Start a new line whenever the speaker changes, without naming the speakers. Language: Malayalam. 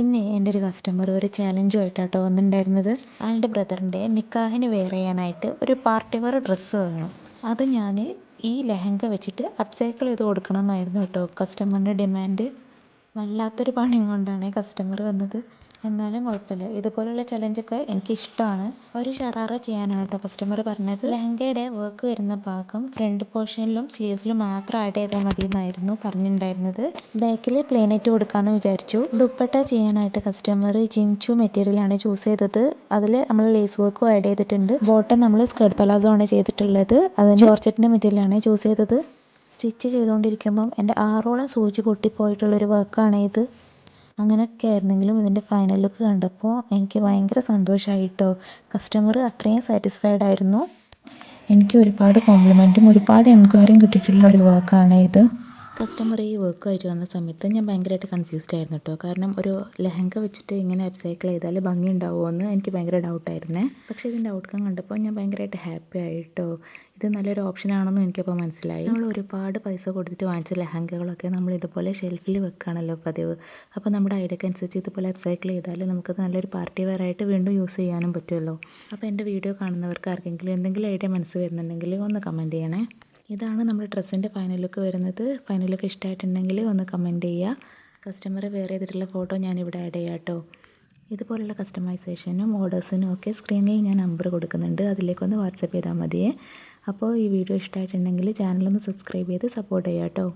ഇന്ന് എൻ്റെ ഒരു കസ്റ്റമർ ഒരു ചാലഞ്ചുമായിട്ടാട്ടോ വന്നിട്ടുണ്ടായിരുന്നത്. ആളുടെ ബ്രദറിൻ്റെ നിക്കാഹിന് വെയർ ചെയ്യാനായിട്ട് ഒരു പാർട്ടി വെയർ ഡ്രസ്സ് വേണം. അത് ഞാൻ ഈ ലെഹങ്ക വെച്ചിട്ട് അപ്സൈക്കിൾ ചെയ്ത് കൊടുക്കണം എന്നായിരുന്നു കേട്ടോ കസ്റ്റമറിൻ്റെ ഡിമാൻഡ്. വല്ലാത്തൊരു പണിയും കൊണ്ടാണ് കസ്റ്റമർ വന്നത്. എന്നാലും കുഴപ്പമില്ല, ഇതുപോലുള്ള ചലഞ്ചൊക്കെ എനിക്കിഷ്ടമാണ്. ഒരു ഷറാറ ചെയ്യാനാണ് കേട്ടോ കസ്റ്റമർ പറഞ്ഞത്. ലെഹങ്കയുടെ വർക്ക് വരുന്ന ഭാഗം ഫ്രണ്ട് പോർഷനിലും സ്ലീവ്സിലും മാത്രം ആഡ് ചെയ്താൽ മതി എന്നായിരുന്നു പറഞ്ഞിട്ടുണ്ടായിരുന്നത്. ബാക്കിൽ പ്ലെയിനായിട്ട് കൊടുക്കാമെന്ന് വിചാരിച്ചു. ദുപ്പട്ട ചെയ്യാനായിട്ട് കസ്റ്റമർ ജിംചു മെറ്റീരിയലാണ് ചൂസ് ചെയ്തത്. അതിൽ നമ്മൾ ലേസ് വർക്കും ആഡ് ചെയ്തിട്ടുണ്ട്. ബോട്ടം നമ്മൾ സ്കേർട്ട് പലാസോ ആണ് ചെയ്തിട്ടുള്ളത്. അതിന് ജോർജറ്റിൻ്റെ മെറ്റീരിയലാണ് ചൂസ് ചെയ്തത്. സ്റ്റിച്ച് ചെയ്തുകൊണ്ടിരിക്കുമ്പം എൻ്റെ 6ഓളം സൂചി പൊട്ടിപ്പോയിട്ടുള്ളൊരു വർക്കാണ് ഇത്. അങ്ങനെയൊക്കെ ആയിരുന്നെങ്കിലും ഇതിൻ്റെ ഫൈനൽ ലുക്ക് കണ്ടപ്പോൾ എനിക്ക് ഭയങ്കര സന്തോഷമായി കേട്ടോ. കസ്റ്റമർ അത്രയും സാറ്റിസ്ഫൈഡ് ആയിരുന്നു. എനിക്ക് ഒരുപാട് കോംപ്ലിമെൻറ്റും ഒരുപാട് എൻക്വയറിയും കിട്ടിയിട്ടുള്ള ഒരു വർക്കാണ് ഇത്. കസ്റ്റമർ ഈ വർക്കുമായിട്ട് വന്ന സമയത്ത് ഞാൻ ഭയങ്കരമായിട്ട് കൺഫ്യൂസ്ഡ് ആയിരുന്നു കേട്ടോ. കാരണം ഒരു ലെഹങ്ക വെച്ചിട്ട് ഇങ്ങനെ അപ്സൈക്കിൾ ചെയ്താൽ ഭംഗി ഉണ്ടാവുമോ എന്ന് എനിക്ക് ഭയങ്കര ഡൗട്ടായിരുന്നേ. പക്ഷേ ഇതിൻ്റെ ഔട്ട്കം കണ്ടപ്പോൾ ഞാൻ ഭയങ്കരമായിട്ട് ഹാപ്പി ആയി കേട്ടോ. ഇത് നല്ലൊരു ഓപ്ഷനാണെന്നും എനിക്കപ്പോൾ മനസ്സിലായി. നമ്മൾ ഒരുപാട് പൈസ കൊടുത്തിട്ട് വാങ്ങിച്ച ലെഹങ്കകളൊക്കെ നമ്മൾ ഇതുപോലെ ഷെൽഫിൽ വെക്കുകയാണല്ലോ പതിവ്. അപ്പോൾ നമ്മുടെ ഐഡിയക്ക് അനുസരിച്ച് ഇതുപോലെ അപ്സൈക്കിൾ ചെയ്താൽ നമുക്കത് നല്ലൊരു പാർട്ടി വെയർ ആയിട്ട് വീണ്ടും യൂസ് ചെയ്യാനും പറ്റുമല്ലോ. അപ്പോൾ എൻ്റെ വീഡിയോ കാണുന്നവർക്ക് ആർക്കെങ്കിലും എന്തെങ്കിലും ഐഡിയ മനസ്സിൽ വരുന്നുണ്ടെങ്കിൽ ഒന്ന് കമൻറ്റ് ചെയ്യണേ. ഇതാണ് നമ്മുടെ ഡ്രസ്സിൻ്റെ ഫൈനൽ ലുക്ക് വരുന്നത്. ഫൈനൽ ലുക്ക് ഇഷ്ടമായിട്ടുണ്ടെങ്കിൽ ഒന്ന് കമൻറ്റ് ചെയ്യുക. കസ്റ്റമർ വെയർ ചെയ്തിട്ടുള്ള ഫോട്ടോ ഞാനിവിടെ ആഡ് ചെയ്യാം കേട്ടോ. ഇതുപോലുള്ള കസ്റ്റമൈസേഷനും ഓർഡേഴ്സിനും ഒക്കെ സ്ക്രീനിൽ ഞാൻ നമ്പർ കൊടുക്കുന്നുണ്ട്. അതിലേക്കൊന്ന് വാട്സപ്പ് ചെയ്താൽ മതിയേ. അപ്പോൾ ഈ വീഡിയോ ഇഷ്ടമായിട്ടുണ്ടെങ്കിൽ ചാനലൊന്ന് സബ്സ്ക്രൈബ് ചെയ്ത് സപ്പോർട്ട് ചെയ്യാം കേട്ടോ.